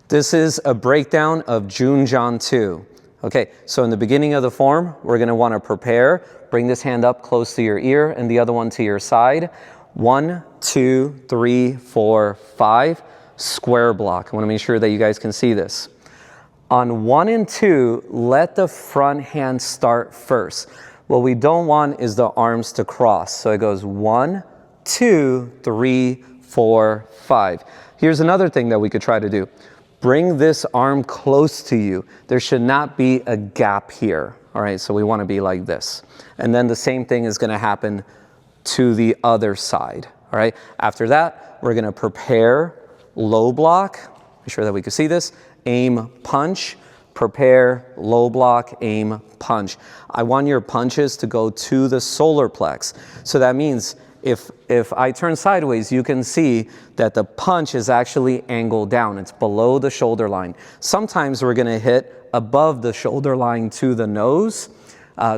This is a breakdown of Junjan 2. Okay, so in the beginning of the form, we're going to want to prepare. Bring this hand up close to your ear and the other one to your side. 1, 2, 3, 4, 5. Square block. I want to make sure that you guys can see this. On 1 and 2, let the front hand start first. What we don't want is the arms to cross. So it goes 1, 2, 3, 4, 5. Here's another thing that we could try to do. Bring this arm close to you. There should not be a gap here. All right, so we want to be like this. And then the same thing is going to happen to the other side. All right, after that, we're going to prepare low block. Make sure that we can see this. Aim, punch. Prepare, low block, aim, punch. I want your punches to go to the solar plex. So that means if I turn sideways, you can see that the punch is actually angled down. It's below the shoulder line. Sometimes we're going to hit above the shoulder line to the nose.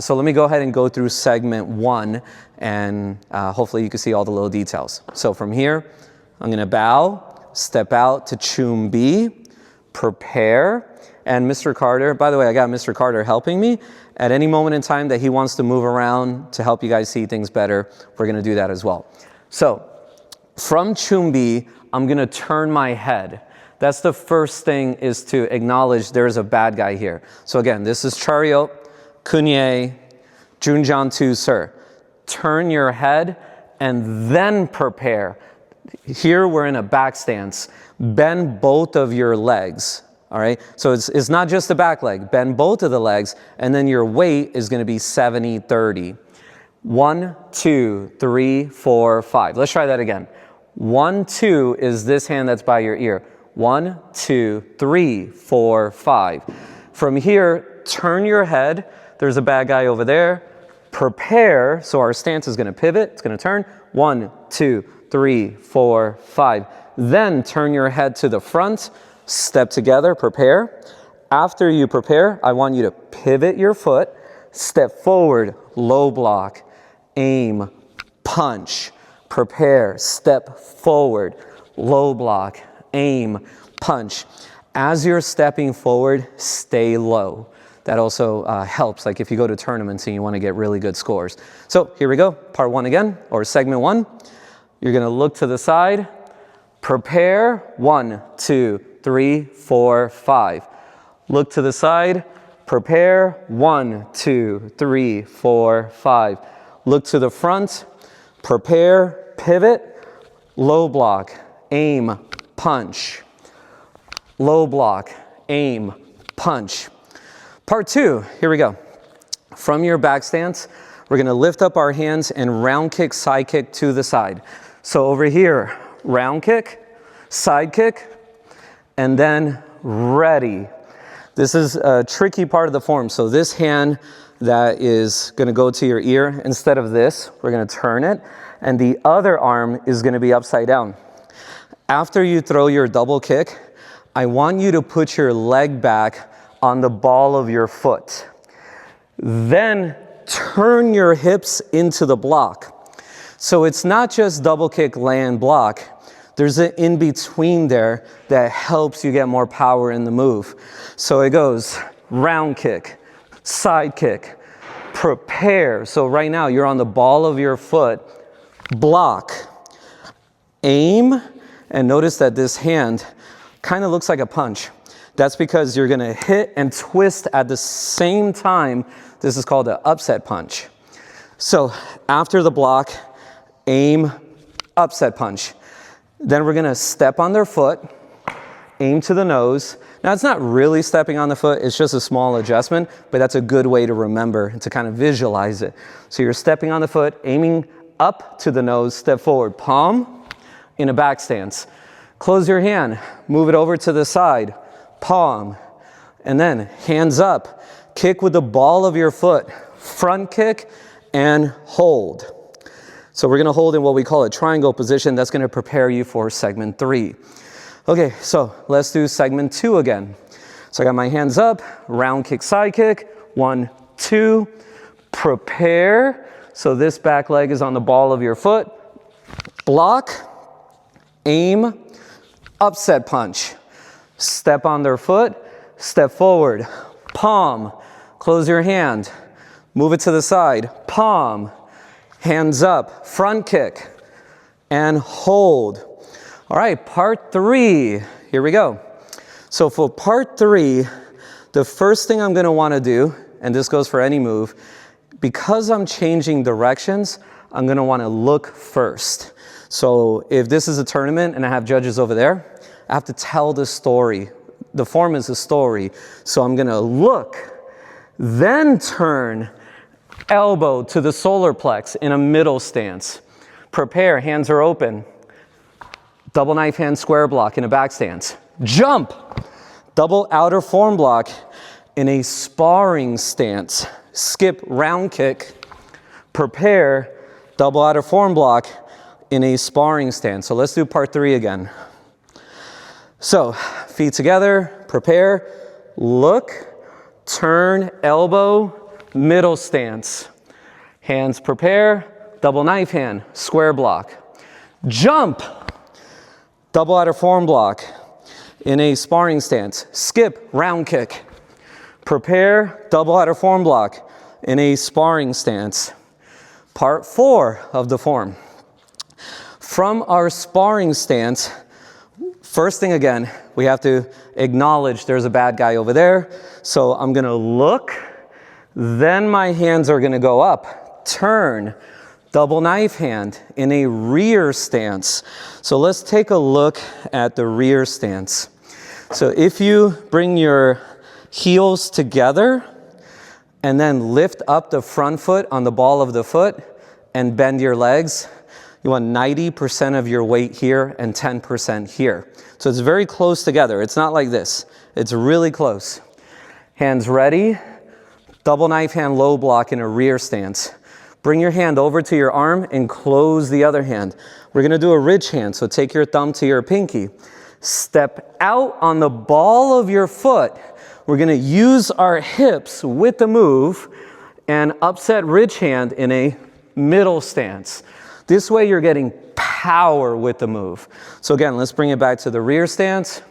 So let me go ahead and go through segment 1, and hopefully you can see all the little details. So from here, I'm going to bow, step out to Chum B, prepare. And Mr. Carter, by the way, I got Mr. Carter helping me. At any moment in time that he wants to move around to help you guys see things better, we're going to do that as well. So from Chum B, I'm going to turn my head. That's the first thing, is to acknowledge there's a bad guy here. So again, this is Chariot, Kunye, Junjan 2, sir. Turn your head and then prepare. Here we're in a back stance. Bend both of your legs. All right, so it's not just the back leg. Bend both of the legs, and then your weight is going to be 70-30. 1, 2, 3, 4, 5. Let's try that again. 1, 2 is this hand that's by your ear. 1, 2, 3, 4, 5. From here, turn your head. There's a bad guy over there. Prepare. So our stance is going to pivot. It's going to turn. 1, 2, 3, 4, 5. Then turn your head to the front. Step together, prepare. After you prepare, I want you to pivot your foot, step forward, low block, aim, punch, prepare, step forward, low block, aim, punch. As you're stepping forward, stay low. That also helps, like if you go to tournaments and you want to get really good scores. So here we go, part 1 again, or segment 1. You're going to look to the side, prepare, 1, 2, 3, 4, 5. Look to the side, prepare, 1, 2, 3, 4, 5. Look to the front, prepare, pivot, low block, aim, punch. Low block, aim, punch. Part 2, here we go. From your back stance, we're going to lift up our hands and round kick, side kick to the side. So over here, round kick, side kick, and then ready. This is a tricky part of the form. So this hand that is going to go to your ear, instead of this, we're going to turn it, and the other arm is going to be upside down. After you throw your double kick, I want you to put your leg back on the ball of your foot. Then turn your hips into the block. So it's not just double kick, land, block. There's an in-between there that helps you get more power in the move. So it goes round kick, side kick, prepare. So right now you're on the ball of your foot, block, aim, and notice that this hand kind of looks like a punch. That's because you're going to hit and twist at the same time. This is called an upset punch. So after the block, aim, upset punch. Then we're going to step on their foot, aim to the nose. Now, it's not really stepping on the foot. It's just a small adjustment, but that's a good way to remember and to kind of visualize it. So you're stepping on the foot, aiming up to the nose, step forward, palm in a back stance. Close your hand, move it over to the side, palm, and then hands up. Kick with the ball of your foot, front kick, and hold. So we're going to hold in what we call a triangle position. That's going to prepare you for segment 3. Okay, so let's do segment 2 again. So I got my hands up, round kick, side kick, 1, 2, prepare. So this back leg is on the ball of your foot. Block, aim, upset punch. step on their foot, step forward, palm, close your hand, move it to the side, palm, hands up, front kick, and hold. All right, part 3, here we go. So for part 3, the first thing I'm gonna wanna do, and this goes for any move, because I'm changing directions, I'm gonna wanna look first. So if this is a tournament and I have judges over there, I have to tell the story. The form is a story. So I'm gonna look, then turn, elbow to the solar plex in a middle stance. Prepare, hands are open. Double knife hand square block in a back stance. Jump, double outer form block in a sparring stance. Skip round kick, prepare, double outer form block in a sparring stance. So let's do part 3 again. So feet together, prepare, look, turn, elbow, middle stance. Hands prepare, double knife hand, square block. Jump, double outer form block in a sparring stance. Skip, round kick. Prepare, double outer form block in a sparring stance. Part 4 of the form. From our sparring stance, first thing again, we have to acknowledge there's a bad guy over there. So I'm gonna look, then my hands are gonna go up, turn, double knife hand in a rear stance. So let's take a look at the rear stance. So if you bring your heels together and then lift up the front foot on the ball of the foot and bend your legs, you want 90% of your weight here and 10% here. So it's very close together. It's not like this. It's really close. Hands ready. Double knife hand low block in a rear stance. Bring your hand over to your arm and close the other hand. We're gonna do a ridge hand, so take your thumb to your pinky. Step out on the ball of your foot. We're gonna use our hips with the move and upset ridge hand in a middle stance. This way you're getting power with the move. So again, let's bring it back to the rear stance.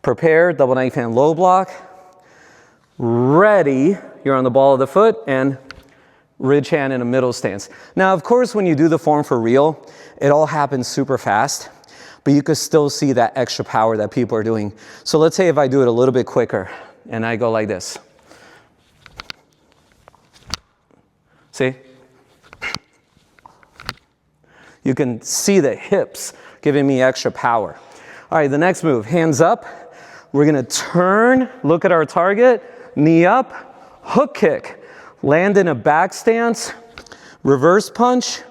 Prepare, double knife hand low block. Ready, you're on the ball of the foot and ridge hand in a middle stance. Now, of course, when you do the form for real, it all happens super fast, but you can still see that extra power that people are doing. So let's say if I do it a little bit quicker and I go like this. See? You can see the hips giving me extra power. All right, the next move, hands up. We're gonna turn, look at our target, knee up, hook kick. Land in a back stance, reverse punch,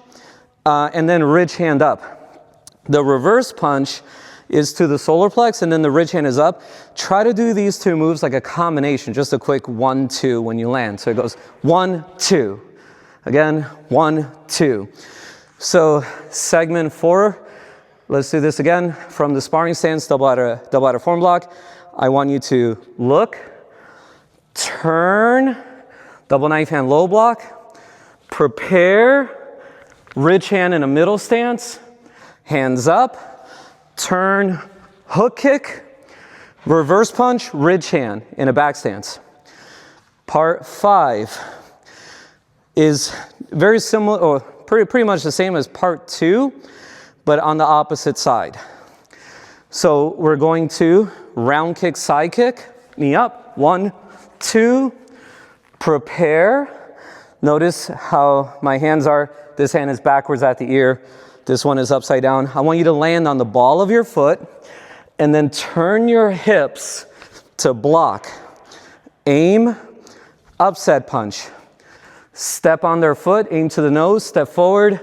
and then ridge hand up. The reverse punch is to the solar plex and then the ridge hand is up. Try to do these 2 moves like a combination, just a quick 1, 2 when you land. So it goes 1, 2. Again, 1, 2. So segment 4, let's do this again. From the sparring stance, double outer form block. I want you to look, turn, double knife hand low block, prepare, ridge hand in a middle stance, hands up, turn, hook kick, reverse punch, ridge hand in a back stance. Part 5 is very similar, or pretty much the same as part 2, but on the opposite side. So we're going to round kick, side kick, knee up, 1, 2, prepare. Notice how my hands are. This hand is backwards at the ear. This one is upside down. I want you to land on the ball of your foot and then turn your hips to block. Aim, upset punch. Step on their foot, aim to the nose, step forward,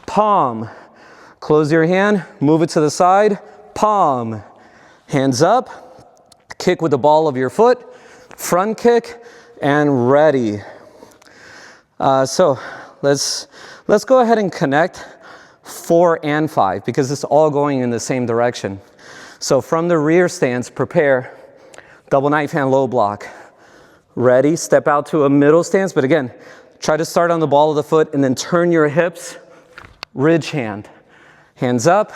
palm. Close your hand, move it to the side, palm. Hands up, kick with the ball of your foot, front kick, and ready. So let's go ahead and connect 4 and 5 because it's all going in the same direction. So from the rear stance, prepare, double knife hand low block. Ready, step out to a middle stance, but again, try to start on the ball of the foot and then turn your hips, ridge hand. Hands up,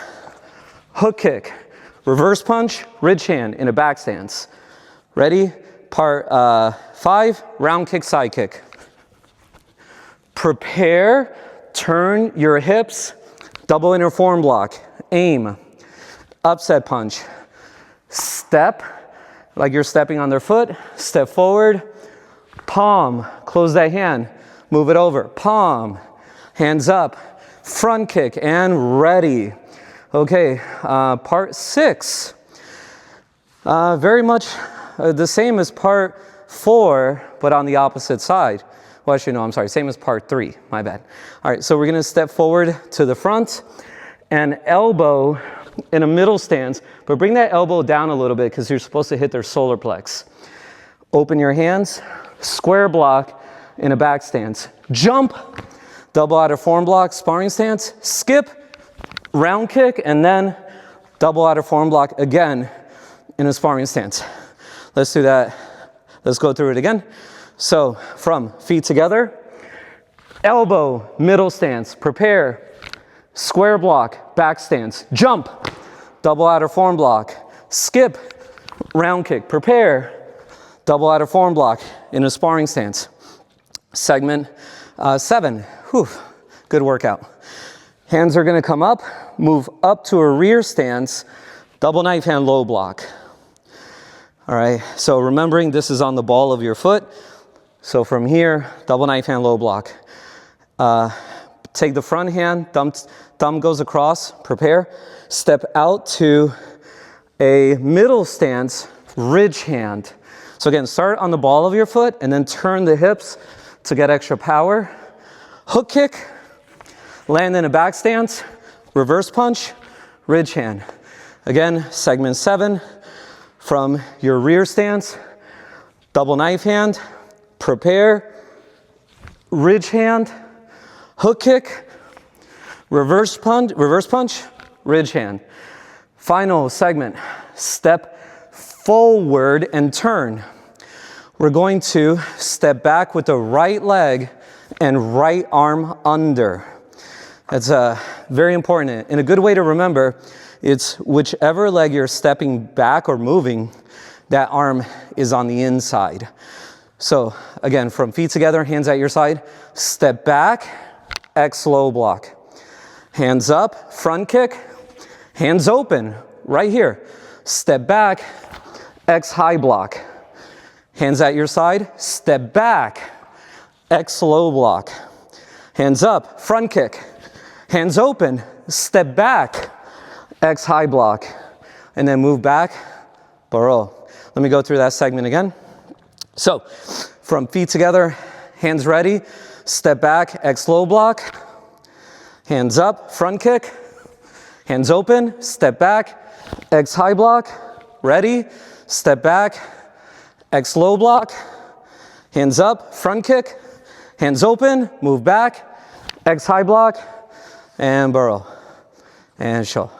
hook kick, reverse punch, ridge hand in a back stance. Ready? Part 5, round kick, side kick. Prepare, turn your hips, double inner forearm block, aim, upset punch, step, like you're stepping on their foot, step forward, palm, close that hand, move it over, palm, hands up, front kick, and ready. Okay, part 6, very much the same as part 4, but on the opposite side. Well, actually, no, I'm sorry, same as part 3, my bad. All right, so we're gonna step forward to the front and elbow in a middle stance, but bring that elbow down a little bit because you're supposed to hit their solar plex. Open your hands, square block in a back stance. Jump, double out of forearm block, sparring stance, skip, round kick, and then double out of forearm block again in a sparring stance. Let's do that. Let's go through it again. So from feet together, elbow, middle stance, prepare, square block, back stance, jump, double outer forearm block, skip, round kick, prepare, double outer forearm block in a sparring stance. Segment 7, whew, good workout. Hands are gonna come up, move up to a rear stance, double knife hand low block. All right, so remembering this is on the ball of your foot. So from here, double knife hand low block. Take the front hand, thumb goes across, prepare. Step out to a middle stance, ridge hand. So again, start on the ball of your foot and then turn the hips to get extra power. Hook kick, land in a back stance, reverse punch, ridge hand. Again, segment 7, from your rear stance, double knife hand, prepare, ridge hand, hook kick, reverse punch, ridge hand. Final segment, step forward and turn. We're going to step back with the right leg and right arm under. That's very important. And a good way to remember, it's whichever leg you're stepping back or moving, that arm is on the inside. So again, from feet together, hands at your side, step back, X low block. Hands up, front kick, hands open, right here. Step back, X high block. Hands at your side, step back, X low block. Hands up, front kick. Hands open, step back, X high block. And then move back, baro. Let me go through that segment again. So, from feet together, hands ready, step back, X low block. Hands up, front kick. Hands open, step back, X high block. Ready, step back, X low block. Hands up, front kick. Hands open, move back, X high block, and burrow, and show.